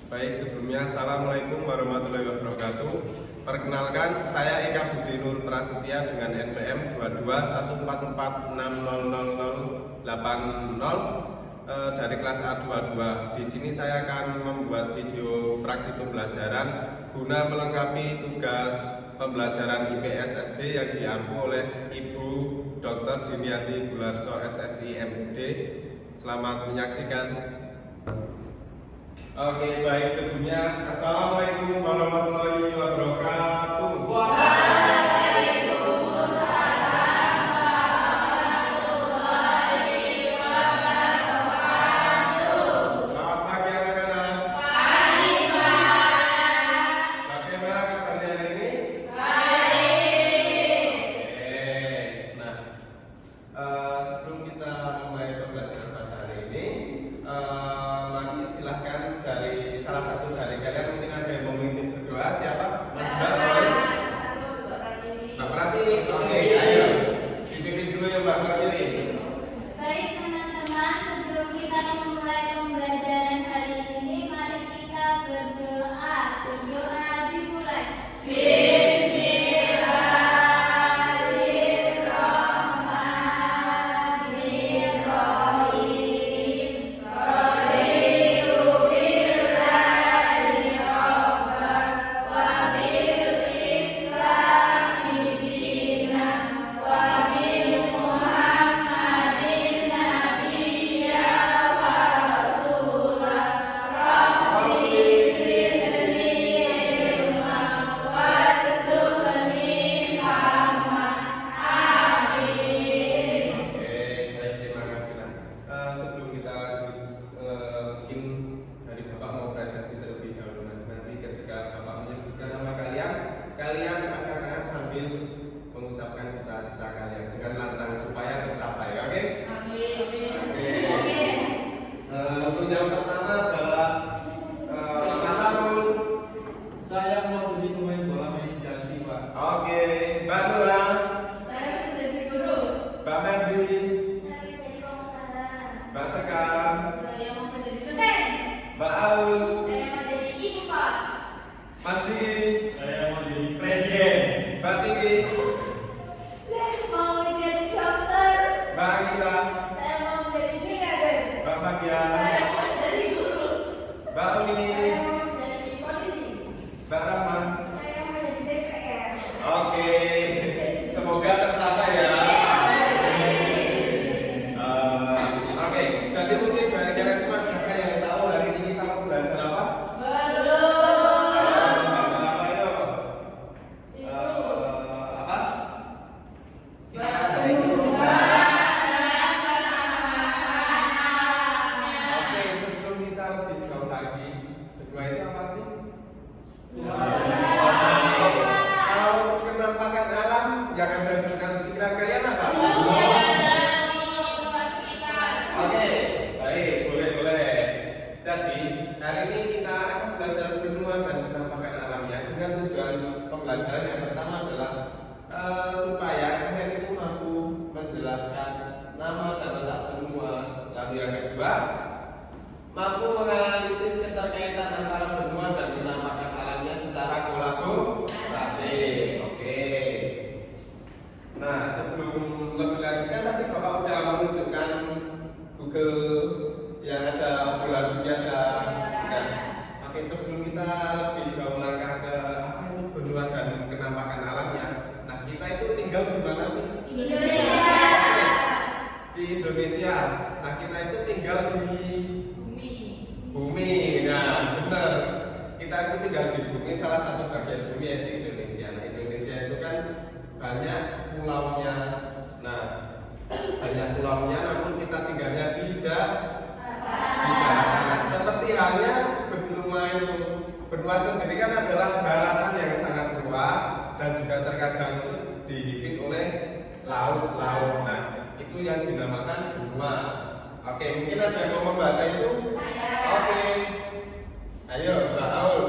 Baik, sebelumnya Assalamualaikum warahmatullahi wabarakatuh. Perkenalkan, saya Eka Budi Nur Prasetya dengan NPM 2214460080 dari kelas A22. Di sini saya akan membuat video praktik pembelajaran guna melengkapi tugas pembelajaran IPS SD yang diampu oleh Ibu Dr. Diniati Bularso SSI MUD. Selamat menyaksikan. Oke, baik, sebelumnya Assalamualaikum warahmatullahi wabarakatuh. Selamat pagi anak-anak. Pagi, Pak. Bagaimana kabar hari ini? Baik. Nah, sebelum kita mulai pembelajaran pada hari ini, mari silahkan dari salah satu dari kalian mungkin ada yang mau memimpin berdoa. Siapa? Mas Mbak boleh? Mbak Pratiwi. Oke, ayo dipimpin dulu ya Mbak Pratiwi. Baik teman-teman, sebelum kita memulai pembelajaran hari ini, mari kita berdoa. Berdoa dimulai. Oke, baik, terima kasih. Nah, sebelum kita lanjut, mungkin dari Bapak mau presentasi terlebih dahulu. Nanti ketika Bapak menyebutkan nama kalian, kalian angkat sambil mengucapkan cita-cita kalian dengan lantang supaya tercapai. Oke? Oke. Untuk yang pertama adalah Mas Amul. Saya mau jadi pemain bola main Chelsea, Pak. Oke, Mbak Nura, Saya menjadi guru. Mbak Febri, Saya menjadi pengusaha. Mbak Sekar, Saya mau menjadi dosen. Mbak Aul, Saya mau jadi ibu kos. Mas Diki, Saya mau jadi presiden. Mbak Tiki, Saya mau menjadi dokter. Mbak Aisyah, Saya mau menjadi brigade. Mbak Fagian, Saya mau menjadi guru. Mbak Uni, Saya mau menjadi polisi. Mbak Rahman. Saya mau menjadi DPR. Oke, semoga tercapai ya. Oke, jadi mungkin bagi kalian semua ada yang tahu hari ini kita mau belajar apa? Belajar apa yuk? Apa? Oke, sebelum kita lebih jauh lagi, berdua itu apa sih? Kalau penampakan alam yang ada dengan pikiran kalian apa? Oke, baik, boleh. Jadi, hari ini kita akan belajar benua dan penampakan alamnya dengan tujuan pembelajaran yang pertama adalah supaya kalian itu mampu menjelaskan nama dan letak benua. Lalu yang kedua, mampu menganalisis keterkaitan antara benua dan penampakan alamnya secara kolaboratif. Oke. Nah, sebelum lebih lanjut kan tadi Bapak udah menunjukkan Google yang ada bola dunia ada. Nah, oke, sebelum kita lebih jauh langkah ke apa itu benua dan penampakan alamnya. Nah, kita itu tinggal di mana sih? Di Indonesia. Nah, kita itu tinggal di bumi. Nah, benar. Kita itu tinggal di bumi, salah satu bagian bumi yaitu Indonesia. Nah, Indonesia itu kan banyak pulaunya. Nah, banyak pulaunya, namun kita tinggalnya di daratan. Seperti halnya benua itu. Benua sendiri kan adalah daratan yang sangat luas dan juga terkadang itu dihimpit oleh laut-laut. Nah, itu yang dinamakan benua. Oke, mungkin ada yang mau membaca itu? Oke. Ayo, Mbak Aul.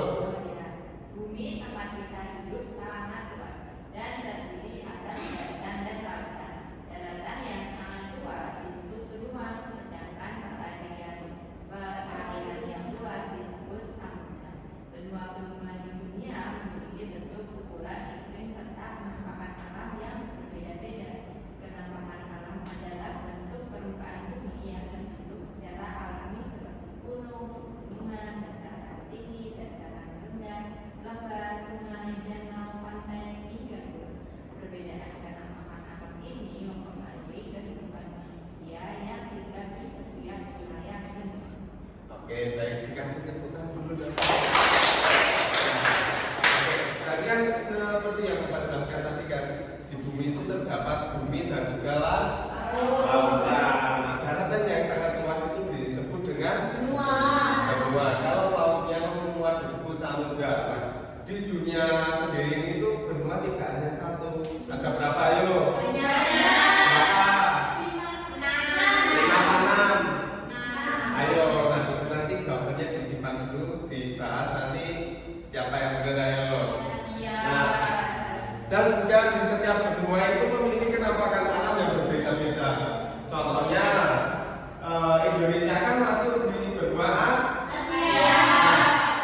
Bumi tempat kita hidup sangat luas dan terdiri atas daratan dan lautan. Daratan yang sangat luas disebut benua, sedangkan perairan yang luas disebut samudra. kasih tepuk tangan dulu dong. Tadi kan seperti yang Bapak jelaskan tadi kan, di bumi itu terdapat bumi dan juga lautan. Nah, daratan yang sangat luas itu disebut dengan benua. Kalau lautnya luas disebut samudra. Nah, di dunia sendiri itu benua tidak hanya satu. Ada berapa ayo? Berapa? 5 Ayo, nanti jawabannya disimpan dulu, dibahas nanti siapa yang benar ayo. Nah, dan juga di setiap benua itu memiliki penampakan alam yang berbeda-beda. Contohnya Indonesia kan masuk di benua Asia. Nah,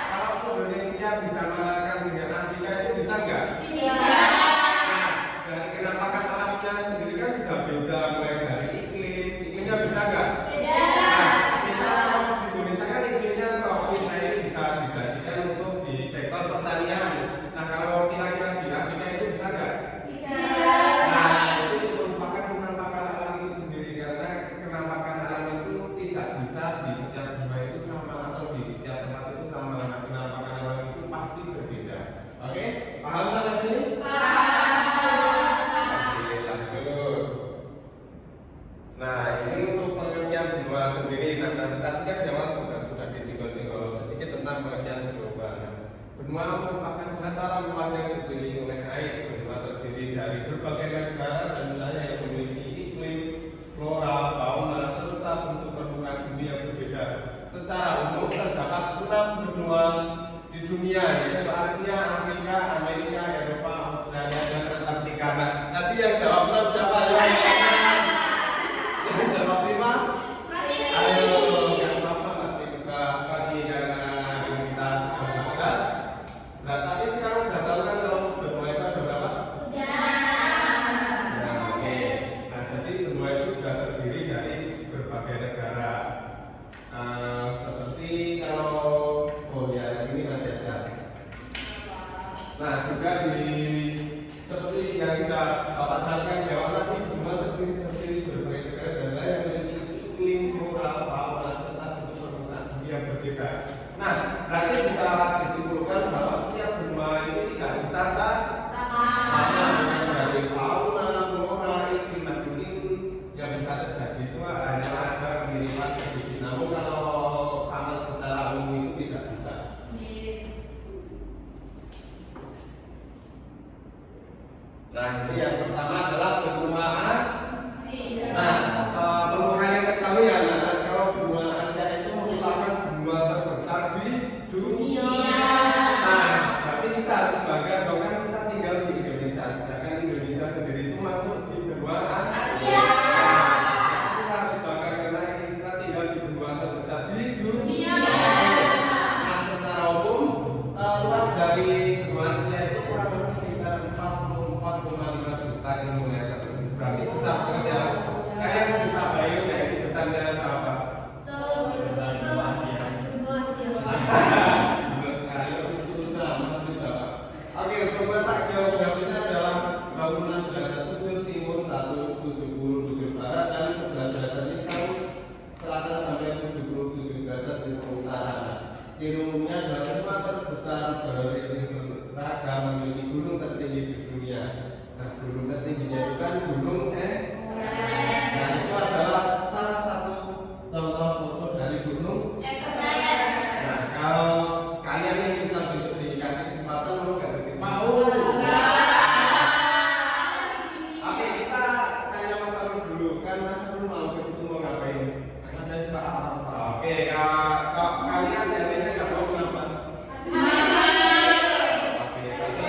kalau Indonesia disamakan dengan Afrika itu bisa nggak? Nah, dari penampakan alamnya sendiri kan sudah beda, mulai dari iklimnya beda nggak? Nah, misalnya kalau di Indonesia kan iklimnya tropis, nah ini bisa dijadikan untuk di sektor pertanian. Nah, kalau kira-kira di Afrika itu bisa nggak? Nah, itu merupakan penampakan alam itu sendiri karena penampakan alam itu tidak bisa di setiap benua itu sama atau di setiap tempat itu sama. Nah, penampakan alam itu pasti berbeda. Oke, paham sampai sini? Oke, lanjut. Nah, ini untuk pengertian benua sendiri. Nah, tadi kan di awal juga sudah disinggung-singgung sedikit tentang pengertian benua. Nah, benua merupakan dataran luas yang dikelilingi oleh air. Benua terdiri dari berbagai negara dan wilayah yang memiliki iklim, flora, fauna, serta bentuk permukaan bumi yang berbeda. Secara umum terdapat 6 benua di dunia, yaitu Asia, Afrika, Amerika, Eropa, Australia, dan Antartika. Nah, tadi yang jawab 6 siapa ya? Yang jawab 5? Ayo, yang apa bagi karena kita sudah belajar. Nah, tapi sekarang sudah tahu kan kalau benua itu ada berapa? Nah, oke. Nah, jadi benua itu sudah terdiri dari berbagai negara. Seperti kalau ini nanti aja. Nah, juga seperti yang sudah Bapak jelaskan di awal tadi, benua terdiri dari berbagai negara dan lain yang memiliki iklim, flora, fauna, serta bentuk permukaan bumi yang berbeda. Nah, berarti bisa disimpulkan bahwa setiap benua itu tidak bisa sama dari fauna, flora, iklim, dan mungkin yang bisa terjadi itu hanyalah ada kemiripan sedikit. Namun kalau sama secara umum itu tidak bisa. Nah, ini yang pertama adalah benua Asia. Nah, merupakan yang ketahui ya, kalau benua Asia itu merupakan benua terbesar di dunia. Nah, berarti kita harus bangga dong kan kita tinggal di Indonesia, sedangkan Indonesia sendiri itu masuk di benua Asia. Nah, kita harus bangga karena kita tinggal di benua terbesar di dunia. Nah, secara umum luas dari benua Asia itu kurang lebih sekitar 4,5 juta kilometer. Berarti besar banget ya. Kayak bisa bayangin ya ini besarnya sahabat. Benar sekali. Oke, coba tak geografinya adalah bangunan 97 timur, 170 barat dan 11 derajat lintang selatan sampai 77 derajat lintang utara. Ciri umumnya adalah benua terbesar beragam memiliki gunung tertinggi di dunia. Nah, gunung tertingginya itu kan gunung Nah, itu adalah salah satu contoh foto dari gunung Nah, kalau kalian yang bisa besok dikasih kesempatan mau nggak kesini? Mau. Oke, kita tanya Mas Arul dulu. Kan Mas Arul mau ke situ mau ngapain? Karena saya suka alam. Oke, kalau kalian jadinya nggak mau kenapa? Oke, tapi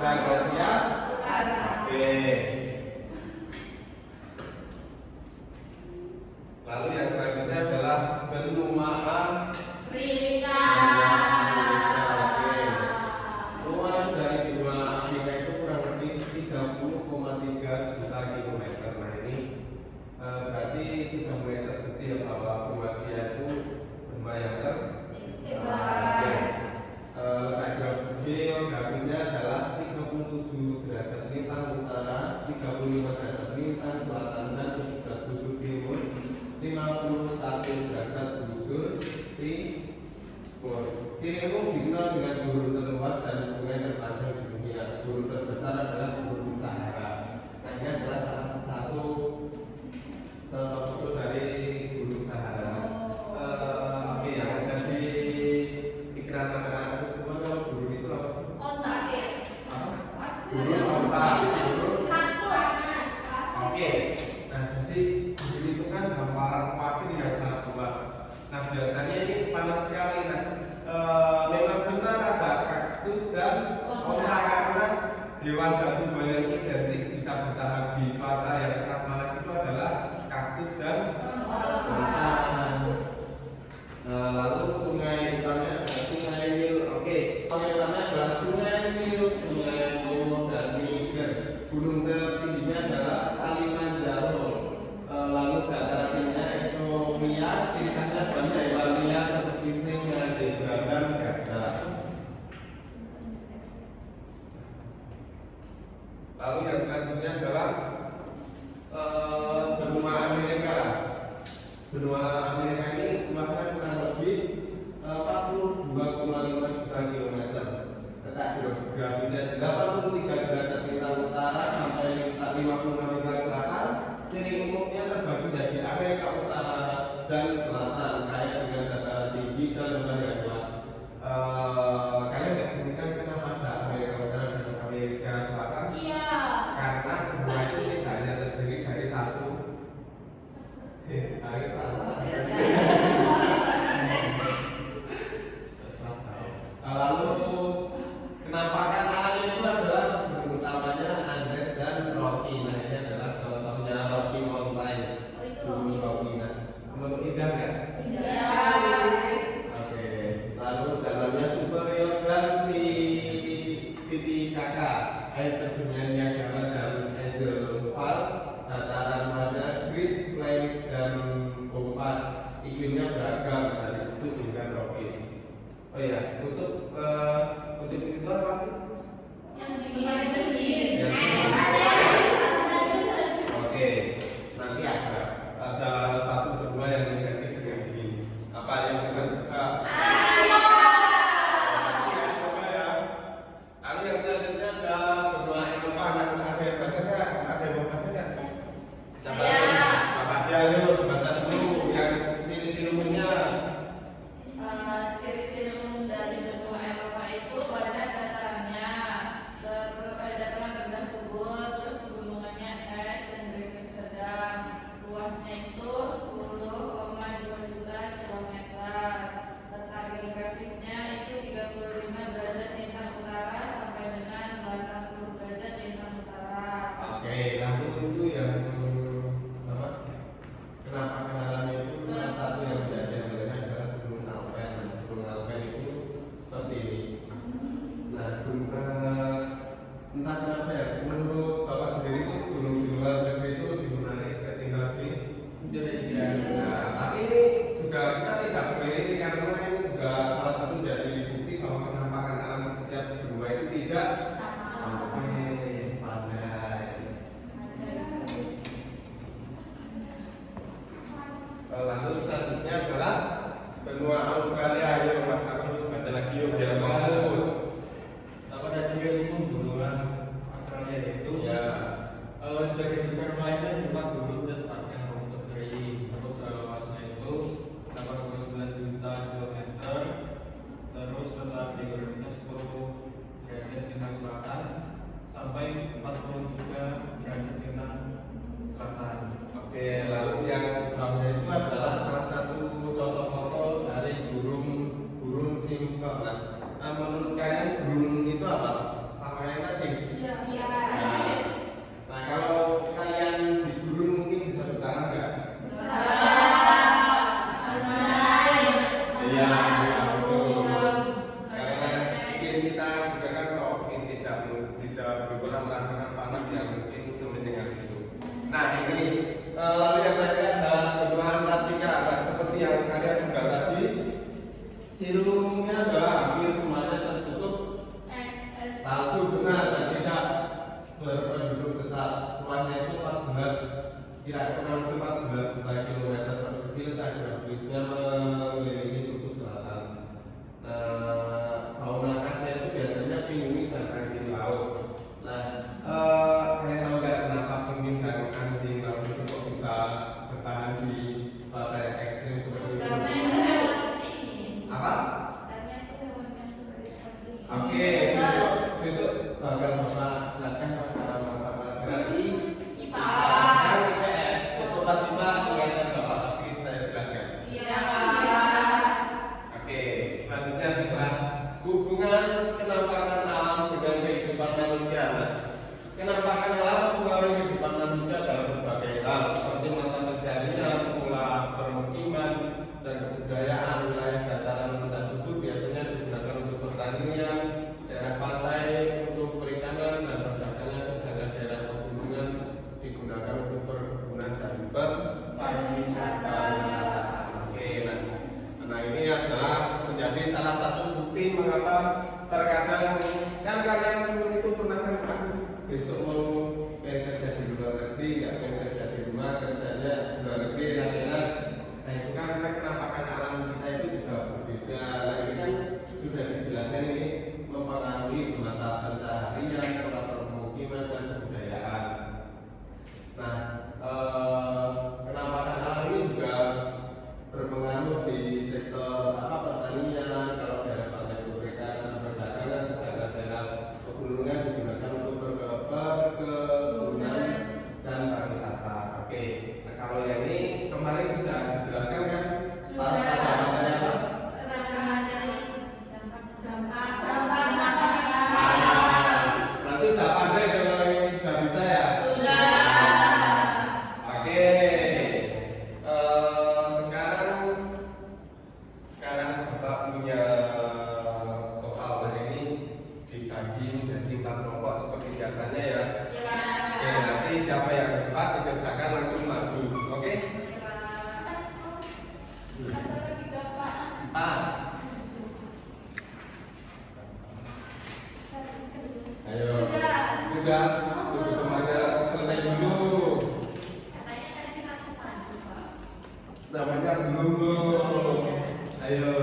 dan Asia. Utara. Oke. Lalu yang selanjutnya adalah benua Afrika. luas dari benua Afrika itu kurang lebih 30,3 juta kilometer. Nah ini berarti sudah mulai terbukti ya bahwa benua Asia itu benua yang Tersebar. geografisnya adalah 37 derajat lintang utara, 35 derajat lintang selatan dan 17 bujur timur, 51 derajat bujur timur. Ciri umum dikenal dengan gurun terluas dan sungai terpanjang di dunia. Gurun terbesar adalah Gurun Sahara. Nah ini adalah salah satu foto dari Gurun Sahara. Oke, yang ada di pikiran anak-anak semua kalau gurun itu apa sih? Onta sih. Gurun onta. Kaktus. Oke, nah jadi gurun itu kan hamparan pasir yang sangat luas. Nah biasanya ini panas sekali. Nah memang benar ada kaktus dan onta karena hewan dan tumbuhan yang identik bisa bertahan di cuaca yang sangat panas itu adalah kaktus dan onta. Lalu sungai utamanya adalah Sungai Nil. Oke, sungai utamanya adalah Sungai Nil, Sungai Congo dan Niger. Gunung tertingginya adalah Kilimanjaro. Lalu dataran tingginya Ethiopia. Ciri khasnya banyak hewan liar seperti singa, zebra dan gajah. Lalu yang selanjutnya adalah benua Amerika. Benua Amerika ini luasnya kurang lebih 42,5 juta kilometer. Letak geografisnya 83 derajat lintang utara sampai 56 lintang selatan. Ciri umumnya terbagi menjadi Amerika Utara dan Selatan, kaya dengan dataran tinggi dan lembah yang luas. Kalian nggak berikan kenapa ada Amerika Utara dan Amerika Selatan? Iya. Karena benua itu tidak hanya terdiri dari satu. Lalu penampakan alamnya itu adalah gunung utamanya Andes dan Rocky. Nah ini adalah contohnya Rocky Mountain. Oh, itu Gunung Rocky. Nah, menurut indah nggak? Iya. Oke. Lalu dalamnya Superior dan Titicaca, air terjunnya Niagara dan Angel Falls, dataran pada Great Plains dan Kompas. Iklimnya beragam dari kutub hingga tropis. Oh iya, kutub itu apa sih? Yang dingin. Yang dingin. Oke, nanti ada satu benua yang identik dengan dingin. Apa yang disebut? Ya, coba ya. Lalu yang selanjutnya adalah benua Eropa. Ada yang bahasa nggak? Ada yang mau bahasa nggak? Siapa? Ya. Bapak dia, yuk baca dulu yang ciri-ciri umumnya. Ciri-ciri umum dari benua Eropa itu banyak datarannya, dataran rendah subur, terus pegunungannya es dan geografi sedang. Luasnya itu 10,2 juta kilometer. Letak geografisnya itu 35 derajat lintang utara sampai dengan 80 derajat lintang utara. Oke, lalu itu yang apa? Kenapa kenalannya itu salah satu yang menjadi andalannya adalah Gunung Alpen. Gunung Alpen itu seperti ini. Nah, entah kenapa ya, menurut Bapak sendiri itu gunung di luar negeri itu lebih menarik ketimbang di Indonesia. Nah, tapi ini juga kita tidak boleh ini karena ini juga salah satu jadi bukti bahwa penampakan alam di setiap benua itu tidak pandai. Lalu selanjutnya adalah benua Australia. Ayo Mas Arul baca lagi yuk biar bagus. Pada ciri umum benua Australia itu Ya. sebagian besar melainkan tempat gunung dan padang rumput kering. Terus luasnya itu 89 juta kilometer. Terus letak geografisnya 10 derajat lintang selatan sampai 43 derajat lintang selatan. Oke, lalu yang bawahnya itu adalah salah satu contoh foto dari Gurun Simpson. Nah, menurut kalian gurun itu apa? Sama sama yang tadi? Iya. Nah, kalau kalian di gurun mungkin bisa bertahan nggak? Iya, betul. Karena mungkin kita juga kan kalau mungkin tidak pernah merasakan panas yang mungkin semendengar itu. Nah, ini lalu yang terakhir adalah benua Antartika. Dan seperti yang kalian juga tadi, cirumnya adalah hampir semuanya tertutup salju, benar, dan tidak berpenduduk tetap. Luasnya itu 14 kurang lebih 14 juta kilometer persegi, letak geografisnya mengelilingi kutub selatan. Nah, fauna khasnya itu biasanya penguin dan anjing laut. Nah, kalian tahu nggak kenapa penguin dan anjing laut itu kok bisa bertahan di cuaca yang ekstrim seperti itu? Karena itu hewan ini. Apa? Karena itu hewan yang seperti ini. Oke, besok Bapak jelaskan pada mata pelajaran IPA. Sekarang IPS. Besok pas IPA ingatkan Bapak pasti saya jelaskan. Iya. Oke, selanjutnya adalah hubungan kenampakan alam dengan kehidupan manusia. Nah, kenampakan alam mempengaruhi kehidupan manusia dalam berbagai hal seperti mata pencarian, pola permukiman dan kebudayaan. Wilayah dataran rendah subur biasanya digunakan untuk pertanian, daerah pantai untuk perikanan dan perdagangan, sedangkan daerah pegunungan digunakan untuk perkebunan dan pariwisata. Oke, nah ini adalah menjadi salah satu bukti mengapa terkadang kan kalian itu pernah kan besok mau pengen kerja di luar negeri, nggak pengen kerja di rumah, kerjanya di luar negeri, enak-enak. Nah itu kan kenampakan alam kita itu juga berbeda. Nah ini kan sudah dijelaskan ini mempengaruhi mata pencaharian, pola permukiman dan kebudayaan. Nah, kenampakan alam ini juga berpengaruh di sektor pertanian. Kalau daerah pantai itu perikanan, perdagangan, sedangkan daerah pegunungan digunakan untuk perkebunan dan pariwisata. Oke, nah kalau yang ini kemarin sudah dijelaskan kan? Pada apa? Berarti udah pandai kalau yang udah bisa ya? Oke. Sekarang Bapak punya soal ini dibagi menjadi 4 kelompok seperti biasanya ya. Oke, nanti siapa yang cepat dikerjakan langsung maju. Oke? 4. Ayo. Sudah. Tunggu semuanya selesai dulu. Namanya belum. Ayo.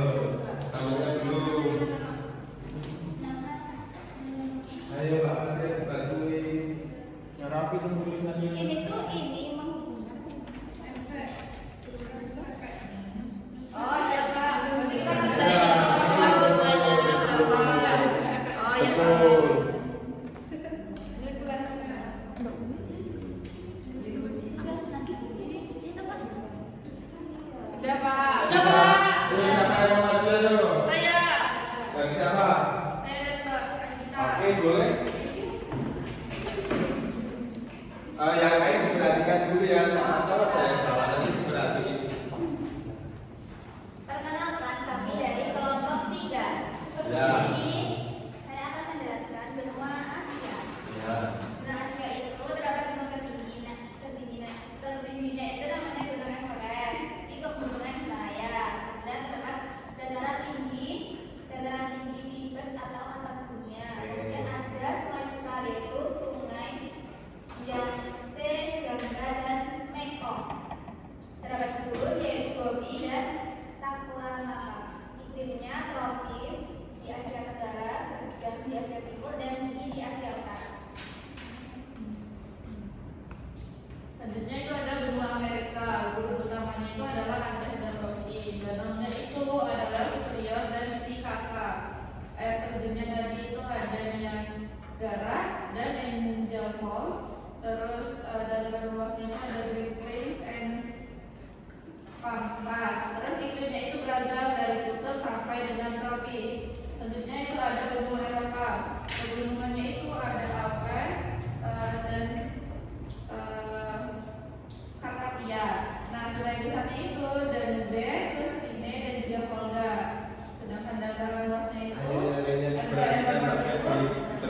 Namanya belum. Ayo Pak Ade bantuin. Ya rapi tuh tulisannya. Oh iya Pak. Betul. Sudah Pak. Ini siapa yang mau maju ayo? Saya. Dari siapa? Saya dari Pak Anita. Oke, boleh. Yang lain diperhatikan dulu ya, sama tahu ada yang salah nanti diperhatiin. Perkenalkan kami dari kelompok 3. Ya. Jadi saya akan menjelaskan benua Asia. Ya. Benua Asia itu terdapat gunung tertingginya itu namanya Gunung Everest di pegunungan Himalaya, dan terdapat dataran tinggi Tibet atau atap dunia. Kemudian ada sungai besar yaitu sungai Yangtze, Gangga dan Mekong. Terdapat gurun yaitu Gobi dan Taklamakan. Iklimnya tropis di Asia Tenggara Selanjutnya itu ada pegunungan lokal. Pegunungannya itu ada Alpes dan Karpatia. Nah, sungai besarnya itu Danube, terus Rhine dan juga Volga. Sedangkan dataran luasnya itu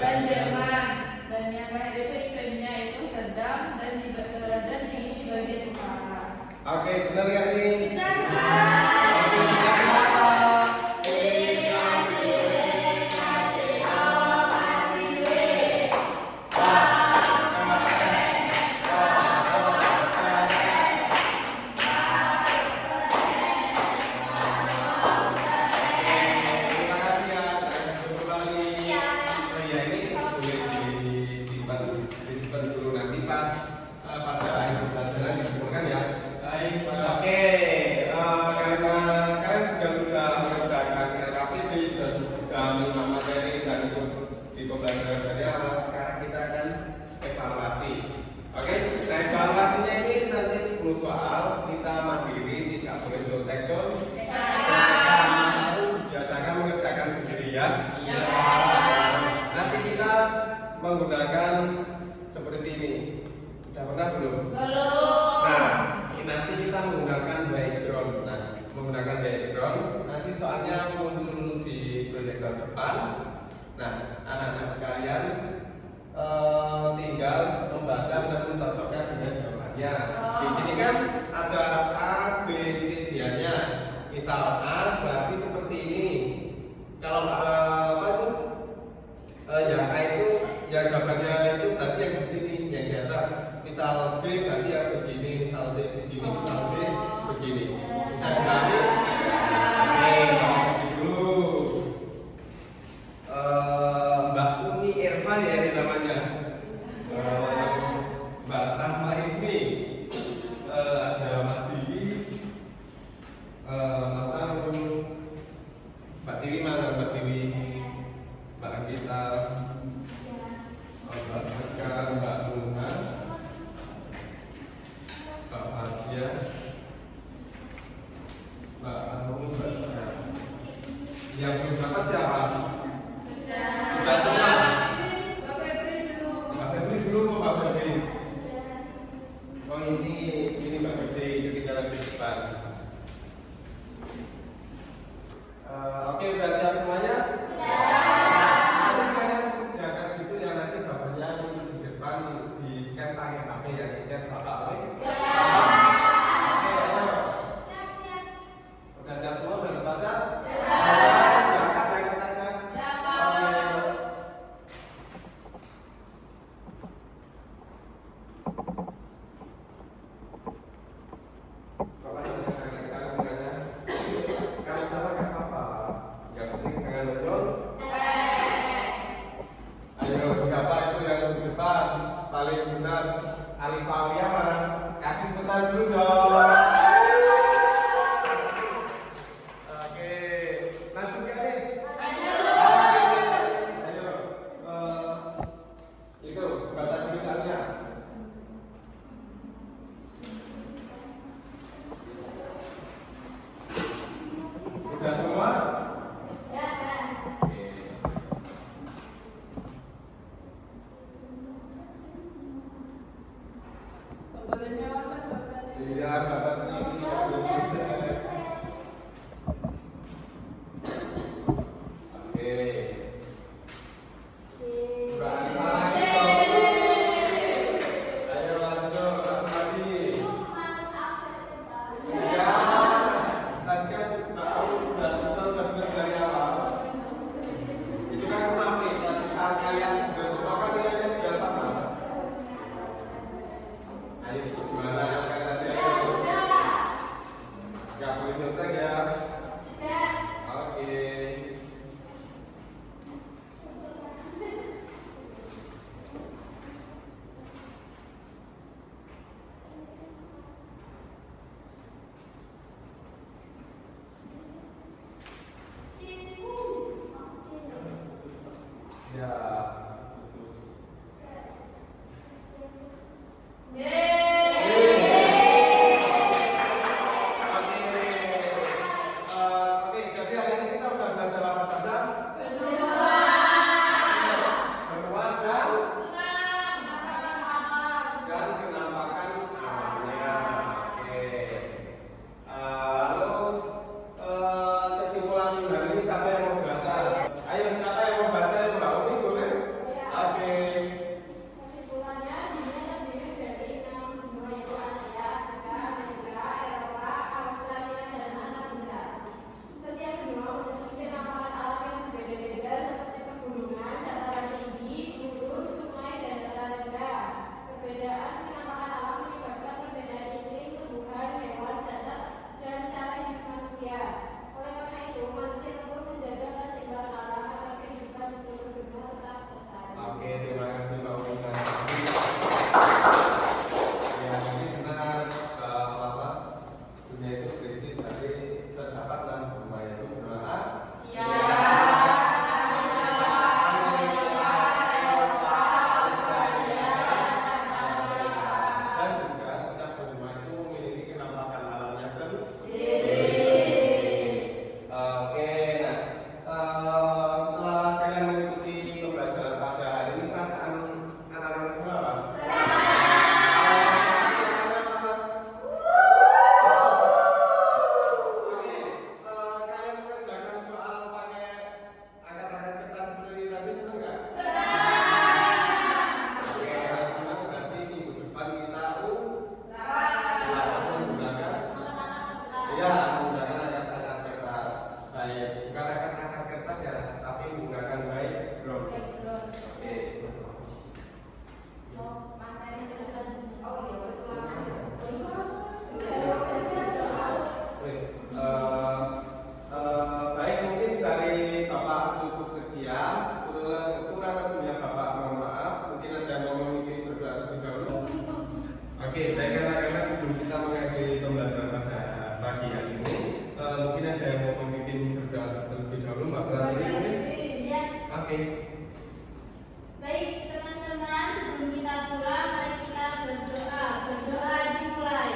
dan Jerman. Dan yang terakhir itu iklimnya itu sedang dan dingin di bagian utara. Oke, benar nggak nih? Benar, Oke, Pak. kita kenapa? Terima kasih ya, saya kembali. Iya. Oh iya, ini boleh disimpan dulu nanti pas pada akhir pelajaran dikumpulkan ya. Baik, Pak. Oke, karena kalian sudah mengerjakan LKPD, sudah menimpa materi dan ikut di pembelajaran dari awal, sekarang kita akan evaluasi. Oke, nah evaluasinya ini nanti 10 soal, kita mandiri, tidak boleh contek-contek. Biasakan mengerjakan sendiri ya. Iya. Nanti kita menggunakan seperti ini. Sudah pernah belum? Belum. Nah, nanti kita menggunakan background. Nah, menggunakan background, nanti soalnya muncul di proyektor depan. Nah, anak-anak sekalian tinggal membaca dan mencocokkan dengan jawabannya. Di sini kan ada A, B, C, D-nya. Misal A berarti seperti ini. Kalau apa itu? Yang A itu, yang jawabannya itu berarti yang di sini, yang di atas. Misal B berarti yang begini, misal C begini, misal D begini. Bisa dipahami? Oke, kita dulu. Mbak Uni Irfa ya ini namanya. Mbak Rahma Ismi, ada Mas Didi, Mas Arun, Mbak Tiwi mana? Mbak Tiwi, Mbak Anggita, Mbak Sekar, Mbak Nuna, Mbak Fadia, Mbak Anu, Mbak Sekar. Yang belum dapat siapa? Sudah semua. Mbak Febri belum, Mbak Febri. Oh ini Mbak Febri ketinggalan di depan. Oke, udah siap semuanya? Nanti kalian jangan gitu ya, nanti jawabannya di depan di scan pakai HP ya, scan bapak oleh. Oke, ayo. Udah siap semua, udah dibaca? Diangkat yang kertasnya. Oke. Bapak jangan kalau gunanya. Kalau salah nggak apa-apa. Yang penting jangan lonjol. Ayo, siapa itu yang di depan paling benar? Alif Aulia mana? Kasih pesan dulu dong. Oke, lanjut ya nih. Ayo, itu baca tulisannya. Udah semua? Oke. Iya, Bapak ini Oke. Mbak Anita lagi dong. Ayo lanjut, satu lagi. Ya, tadi kan Mbak Aul udah benar dari awal. Itu kan sampai tapi saat kalian bersuara kan nilainya juga sama. Ayo, gimana kan tadi? Gak boleh nyontek ya. Oke. Ya. Oke, jadi hari ini kita udah belajar apa saja? cukup sekian. Kurang lebihnya Bapak mohon maaf. Mungkin ada yang mau memimpin berdoa terlebih dahulu. Oke, baik anak-anak, sebelum kita mengakhiri pembelajaran pada pagi hari ini, mungkin ada yang mau memimpin berdoa terlebih dahulu, Mbak Pratiwi mungkin? Ya. Oke. Baik teman-teman, sebelum kita pulang, mari kita berdoa. Berdoa dimulai.